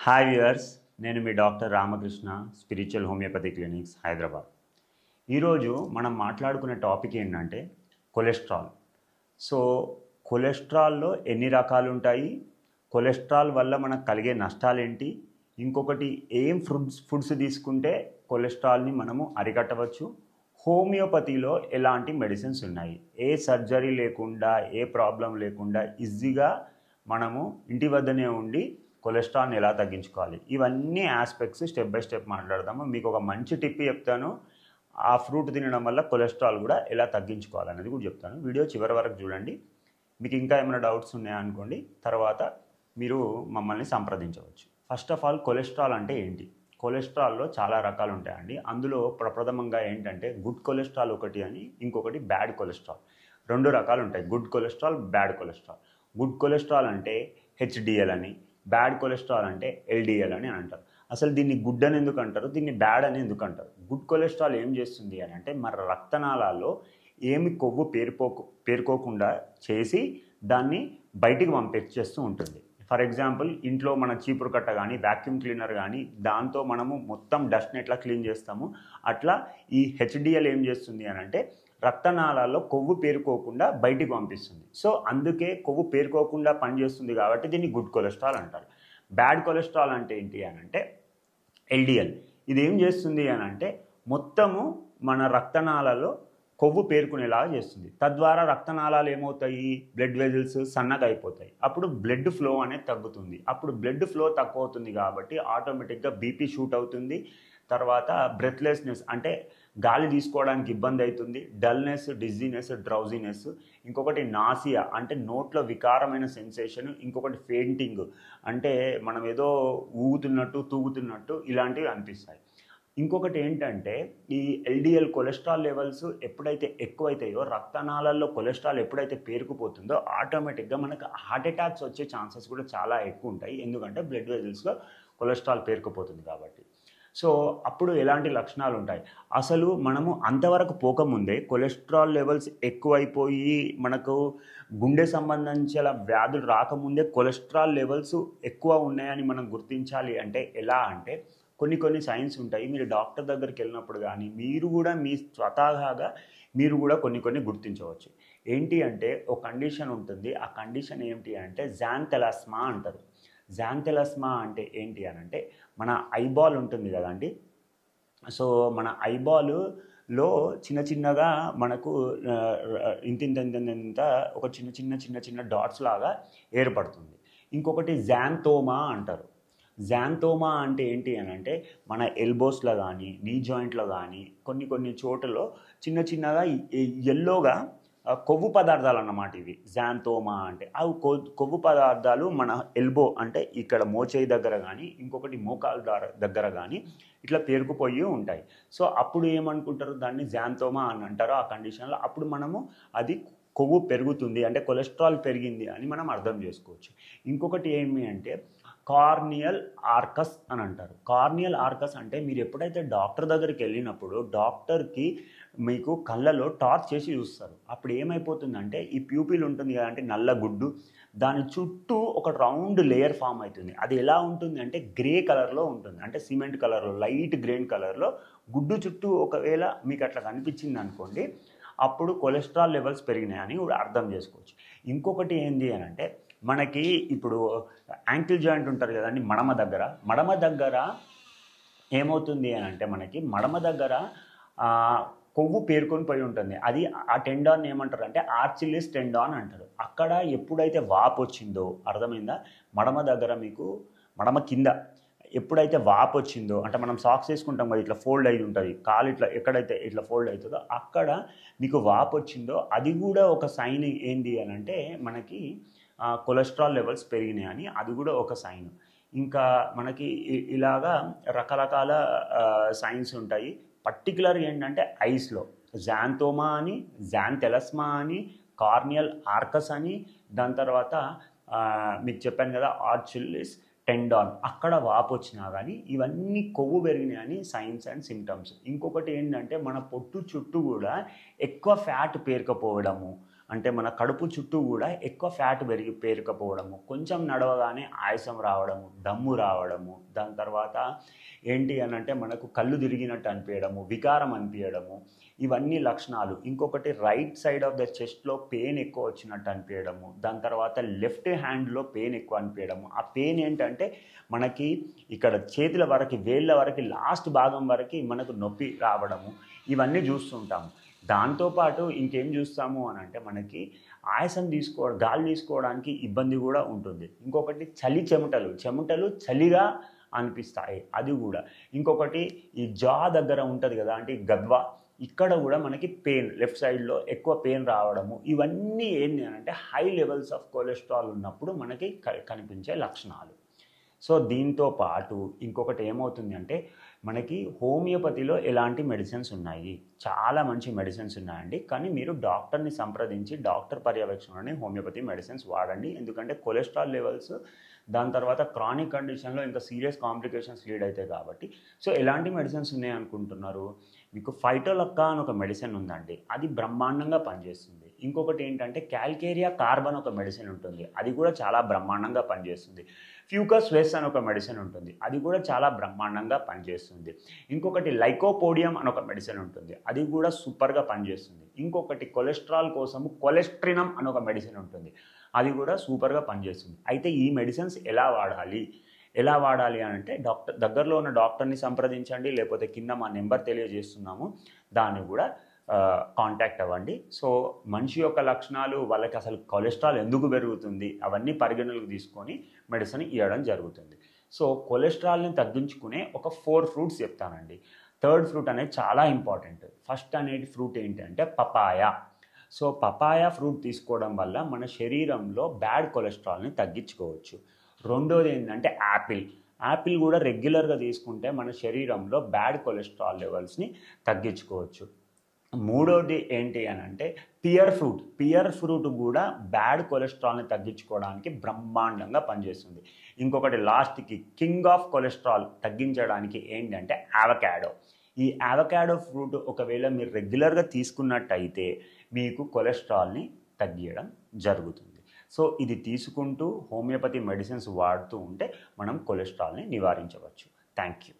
Hi viewers, నేను మీ doctor Ramakrishna, spiritual homoeopathy clinics, Hyderabad. ఈరోజు మనం మాట్లాడుకునే టాపిక్ ఏంటంటే కొలెస్ట్రాల్. సో కొలెస్ట్రాల్లో ఎన్ని రకాలు ఉంటాయి, కొలెస్ట్రాల్ వల్ల మనకు కలిగే నష్టాలు ఏంటి, ఇంకొకటి ఏం ఫుడ్స్ తీసుకుంటే కొలెస్ట్రాల్ని మనము అరికట్టవచ్చు, హోమియోపతిలో ఎలాంటి మెడిసిన్స్ ఉన్నాయి, ఏ సర్జరీ లేకుండా ఏ ప్రాబ్లం లేకుండా ఈజీగా మనము ఇంటి వద్దనే ఉండి కొలెస్ట్రాల్ని ఎలా తగ్గించుకోవాలి, ఇవన్నీ ఆస్పెక్ట్స్ స్టెప్ బై స్టెప్ మాట్లాడదాము. మీకు ఒక మంచి టిప్ చెప్తాను, ఆ ఫ్రూట్ తినడం వల్ల కొలెస్ట్రాల్ కూడా ఎలా తగ్గించుకోవాలనేది కూడా చెప్తాను. వీడియో చివరి వరకు చూడండి. మీకు ఇంకా ఏమైనా డౌట్స్ ఉన్నాయనుకోండి, తర్వాత మీరు మమ్మల్ని సంప్రదించవచ్చు. ఫస్ట్ ఆఫ్ ఆల్, కొలెస్ట్రాల్ అంటే ఏంటి? కొలెస్ట్రాల్లో చాలా రకాలు ఉంటాయండి. అందులో ప్రప్రథమంగా ఏంటంటే గుడ్ కొలెస్ట్రాల్ ఒకటి అని, ఇంకొకటి బ్యాడ్ కొలెస్ట్రాల్. రెండు రకాలు ఉంటాయి, good cholesterol, bad cholesterol. Good cholesterol అంటే హెచ్డిఎల్ అని, బ్యాడ్ కొలెస్ట్రాల్ అంటే ఎల్డిఎల్ అని అంటారు. అసలు దీన్ని గుడ్ అని ఎందుకు అంటారు, దీన్ని బ్యాడ్ అని ఎందుకు అంటారు? గుడ్ కొలెస్ట్రాల్ ఏం చేస్తుంది అని అంటే మన రక్తనాళాల్లో ఏమి కొవ్వు పేరుకోకుండా చేసి దాన్ని బయటికి పంపించేస్తూ ఉంటుంది. ఫర్ ఎగ్జాంపుల్, ఇంట్లో మన చీపురు కట్ట కానీ వ్యాక్యూమ్ క్లీనర్ కానీ దాంతో మనము మొత్తం డస్ట్ని ఎట్లా క్లీన్ చేస్తాము, అట్లా ఈ హెచ్డిఎల్ ఏం చేస్తుంది అని అంటే రక్తనాళాల్లో కొవ్వు పేరుకోకుండా బయటికి పంపిస్తుంది. సో అందుకే కొవ్వు పేరుకోకుండా పనిచేస్తుంది కాబట్టి దీన్ని గుడ్ కొలెస్ట్రాల్ అంటారు. బ్యాడ్ కొలెస్ట్రాల్ అంటే ఏంటి అని అంటే ఎల్డిఎల్. ఇది ఏం చేస్తుంది అని అంటే మొత్తము మన రక్తనాళాల్లో కొవ్వు పేరుకునేలాగా చేస్తుంది. తద్వారా రక్తనాళాలు ఏమవుతాయి, బ్లడ్ వెజల్స్ సన్నగా అయిపోతాయి. అప్పుడు బ్లడ్ ఫ్లో అనేది తగ్గుతుంది. అప్పుడు బ్లడ్ ఫ్లో తక్కువ అవుతుంది కాబట్టి ఆటోమేటిక్గా బీపీ షూట్ అవుతుంది. తర్వాత బ్రెత్లెస్నెస్ అంటే గాలి తీసుకోవడానికి ఇబ్బంది అవుతుంది, డల్నెస్, డిజీనెస్, డ్రౌజీనెస్, ఇంకొకటి నాసియా అంటే నోట్లో వికారమైన సెన్సేషన్, ఇంకొకటి ఫెయింటింగ్ అంటే మనం ఏదో ఊగుతున్నట్టు తూగుతున్నట్టు ఇలాంటివి అనిపిస్తాయి. ఇంకొకటి ఏంటంటే ఈ ఎల్డిఎల్ కొలెస్ట్రాల్ లెవెల్స్ ఎప్పుడైతే ఎక్కువైతాయో, రక్తనాళాల్లో కొలెస్ట్రాల్ ఎప్పుడైతే పేరుకుపోతుందో ఆటోమేటిక్గా మనకు హార్ట్ అటాక్స్ వచ్చే ఛాన్సెస్ కూడా చాలా ఎక్కువ ఉంటాయి. ఎందుకంటే బ్లడ్ వెజల్స్లో కొలెస్ట్రాల్ పేరుకుపోతుంది కాబట్టి. సో అప్పుడు ఎలాంటి లక్షణాలు ఉంటాయి? అసలు మనము అంతవరకు పోకముందే కొలెస్ట్రాల్ లెవెల్స్ ఎక్కువైపోయి మనకు గుండె సంబంధించిన వ్యాధులు రాకముందే కొలెస్ట్రాల్ లెవెల్స్ ఎక్కువ ఉన్నాయని మనం గుర్తించాలి. అంటే ఎలా అంటే కొన్ని సైన్స్ ఉంటాయి. మీరు డాక్టర్ దగ్గరికి వెళ్ళినప్పుడు కానీ మీరు కూడా మీ స్వతహాగా మీరు కూడా కొన్ని గుర్తించవచ్చు. ఏంటి అంటే ఒక కండిషన్ ఉంటుంది. ఆ కండిషన్ ఏంటి అంటే జాంథెలాస్మా అంటారు. జాంథెలాస్మా అంటే ఏంటి అని అంటే మన ఐబాల్ ఉంటుంది కదండి. సో మన ఐబాల్లో చిన్నగా మనకు ఇంత ఒక చిన్న డాట్స్ లాగా ఏర్పడుతుంది. ఇంకొకటి జాంథోమా అంటారు. జాంథోమా అంటే ఏంటి అని అంటే మన ఎల్బోస్లో కానీ నీ జాయింట్లో కానీ కొన్ని చోట్లలో చిన్నగా ఎల్లోగా కొవ్వు పదార్థాలు అన్నమాట ఇవి జాంథోమా అంటే. అవి కొవ్వు పదార్థాలు మన ఎల్బో అంటే ఇక్కడ మోచేయి దగ్గర కానీ ఇంకొకటి మోకాలు దగ్గర కానీ ఇట్లా పేరుకుపోయి ఉంటాయి. సో అప్పుడు ఏమనుకుంటారు, దాన్ని జాంథోమా అని అంటారు. ఆ కండిషన్లో అప్పుడు మనము అది కొవ్వు పెరుగుతుంది అంటే కొలెస్ట్రాల్ పెరిగింది అని మనం అర్థం చేసుకోవచ్చు. ఇంకొకటి ఏమి అంటే కార్నియల్ ఆర్కస్ అని అంటారు. కార్నియల్ ఆర్కస్ అంటే మీరు ఎప్పుడైతే డాక్టర్ దగ్గరికి వెళ్ళినప్పుడు డాక్టర్కి మీకు కళ్ళలో టార్చ్ చేసి చూస్తారు. అప్పుడు ఏమైపోతుందంటే ఈ ప్యూపిల్ ఉంటుంది కదా అంటే నల్ల గుడ్డు, దాని చుట్టూ ఒక రౌండ్ లేయర్ ఫామ్ అవుతుంది. అది ఎలా ఉంటుంది అంటే గ్రే కలర్లో ఉంటుంది, అంటే సిమెంట్ కలర్లో, లైట్ గ్రీన్ కలర్లో గుడ్డు చుట్టూ ఒకవేళ మీకు అట్లా కనిపించింది అనుకోండి, అప్పుడు కొలెస్ట్రాల్ లెవెల్స్ పెరిగినాయని కూడా అర్థం చేసుకోవచ్చు. ఇంకొకటి ఏంటి అని అంటే మనకి ఇప్పుడు యాంకిల్ జాయింట్ ఉంటారు కదండి, మడమ దగ్గర ఏమవుతుంది అని అంటే మనకి మడమ దగ్గర కొవ్వు పేరుకొని పోయి ఉంటుంది. అది ఆ టెండాన్ ఏమంటారు అంటే ఆర్చిలిస్ టెండాన్ అంటారు. అక్కడ ఎప్పుడైతే వాపు వచ్చిందో, అర్థమైందా, మడమ దగ్గర మీకు మడమ కింద ఎప్పుడైతే వాపు వచ్చిందో అంటే మనం సాక్స్ వేసుకుంటాం కదా, ఇట్లా ఫోల్డ్ అయి ఉంటుంది కాలు, ఇట్లా ఎక్కడైతే ఇట్లా ఫోల్డ్ అవుతుందో అక్కడ మీకు వాపు వచ్చిందో అది కూడా ఒక సైన్ ఏంది అని అంటే మనకి కొలెస్ట్రాల్ లెవెల్స్ పెరిగినాయి అని, అది కూడా ఒక సైన్. ఇంకా మనకి ఇలాగా రకరకాల సైన్స్ ఉంటాయి. పర్టికులర్గా ఏంటంటే ఐస్లో జాంథోమా అని, జాంథెలాస్మా అని, కార్నియల్ ఆర్కస్ అని, దాని తర్వాత మీకు చెప్పాను కదా ఆర్చిలిస్ టెండాన్, అక్కడ వాపు వచ్చినా కానీ ఇవన్నీ కొవ్వు పెరిగినాయని సైన్స్ అండ్ సిమ్టమ్స్. ఇంకొకటి ఏంటంటే మన పొట్టు చుట్టూ కూడా ఎక్కువ ఫ్యాట్ పేరుకపోవడము, అంటే మన కడుపు చుట్టూ కూడా ఎక్కువ ఫ్యాట్ పేరుకపోవడము, కొంచెం నడవగానే ఆయాసం రావడము, దమ్ము రావడము, దాని తర్వాత ఏంటి అని అంటే మనకు కళ్ళు తిరిగినట్టు అనిపించడము, వికారం అనిపించడము, ఇవన్నీ లక్షణాలు. ఇంకొకటి రైట్ సైడ్ ఆఫ్ ద చెస్ట్లో పెయిన్ ఎక్కువ వచ్చినట్టు అనిపించడము, దాని తర్వాత లెఫ్ట్ హ్యాండ్లో పెయిన్ ఎక్కువ అనిపించడము. ఆ పెయిన్ ఏంటంటే మనకి ఇక్కడ చేతుల వరకు, వేళ్ళ వరకు, లాస్ట్ భాగం వరకు మనకు నొప్పి రావడము, ఇవన్నీ చూస్తుంటాము. దాంతోపాటు ఇంకేం చూస్తాము అని అంటే మనకి ఆయాసం గాలి తీసుకోవడానికి ఇబ్బంది కూడా ఉంటుంది. ఇంకొకటి చెమటలు చలిగా అనిపిస్తాయి, అది కూడా. ఇంకొకటి ఈ జా దగ్గర ఉంటుంది కదా, అంటే గద్వా, ఇక్కడ కూడా మనకి పెయిన్, లెఫ్ట్ సైడ్లో ఎక్కువ పెయిన్ రావడము, ఇవన్నీ ఏంటి అని అంటే హై లెవెల్స్ ఆఫ్ కొలెస్ట్రాల్ ఉన్నప్పుడు మనకి కనిపించే లక్షణాలు. సో దీంతో పాటు ఇంకొకటి ఏమవుతుంది అంటే మనకి హోమియోపతిలో ఎలాంటి మెడిసిన్స్ ఉన్నాయి, చాలా మంచి మెడిసిన్స్ ఉన్నాయండి. కానీ మీరు డాక్టర్ని సంప్రదించి డాక్టర్ పర్యవేక్షణలోనే హోమియోపతి మెడిసిన్స్ వాడండి. ఎందుకంటే కొలెస్ట్రాల్ లెవెల్స్, దాని తర్వాత క్రానిక్ కండిషన్లో ఇంకా సీరియస్ కాంప్లికేషన్స్ లీడ్ అవుతాయి కాబట్టి. సో ఎలాంటి మెడిసిన్స్ ఉన్నాయి అనుకుంటున్నారు? మీకు ఫైటోలక్కా అని ఒక మెడిసిన్ ఉందండి, అది బ్రహ్మాండంగా పనిచేస్తుంది. ఇంకొకటి ఏంటంటే క్యాల్కేరియా కార్బన్ ఒక మెడిసిన్ ఉంటుంది, అది కూడా చాలా బ్రహ్మాండంగా పనిచేస్తుంది. ఫ్యూకస్ వెస్ అని ఒక మెడిసిన్ ఉంటుంది, అది కూడా చాలా బ్రహ్మాండంగా పనిచేస్తుంది. ఇంకొకటి లైకోపోడియం అని ఒక మెడిసిన్ ఉంటుంది, అది కూడా సూపర్గా పనిచేస్తుంది. ఇంకొకటి కొలెస్ట్రాల్ కోసము కొలెస్ట్రినం అని ఒక మెడిసిన్ ఉంటుంది, అది కూడా సూపర్గా పనిచేస్తుంది. అయితే ఈ మెడిసిన్స్ ఎలా వాడాలి అని అంటే దగ్గరలో ఉన్న డాక్టర్ని సంప్రదించండి, లేకపోతే కింద మా నెంబర్ తెలియజేస్తున్నాము, దాన్ని కూడా కాంటాక్ట్ అవ్వండి. సో మనిషి యొక్క లక్షణాలు, వాళ్ళకి అసలు కొలెస్ట్రాల్ ఎందుకు పెరుగుతుంది, అవన్నీ పరిగణనలోకి తీసుకొని మెడిసిన్ ఇవ్వడం జరుగుతుంది. సో కొలెస్ట్రాల్ని తగ్గించుకునే ఒక 4 ఫ్రూట్స్ చెప్తానండి. థర్డ్ ఫ్రూట్ అనేది చాలా ఇంపార్టెంట్. ఫస్ట్ అనేది ఫ్రూట్ ఏంటంటే పపాయ. సో పపాయ ఫ్రూట్ తీసుకోవడం వల్ల మన శరీరంలో బ్యాడ్ కొలెస్ట్రాల్ని తగ్గించుకోవచ్చు. రెండోది ఏంటంటే యాపిల్ కూడా రెగ్యులర్గా తీసుకుంటే మన శరీరంలో బ్యాడ్ కొలెస్ట్రాల్ లెవెల్స్ని తగ్గించుకోవచ్చు. మూడోది ఏంటి అని అంటే పియర్ ఫ్రూట్ కూడా బ్యాడ్ కొలెస్ట్రాల్ని తగ్గించుకోవడానికి బ్రహ్మాండంగా పనిచేస్తుంది. ఇంకొకటి లాస్ట్కి కింగ్ ఆఫ్ కొలెస్ట్రాల్ తగ్గించడానికి ఏంటంటే అవకాడో. ఈ అవకాడో ఫ్రూట్ ఒకవేళ మీరు రెగ్యులర్గా తీసుకున్నట్టయితే మీకు కొలెస్ట్రాల్ని తగ్గించడం జరుగుతుంది. సో ఇది తీసుకుంటూ హోమియోపతి మెడిసిన్స్ వాడుతూ ఉంటే మనం కొలెస్ట్రాల్ని నివారించవచ్చు. Thank you.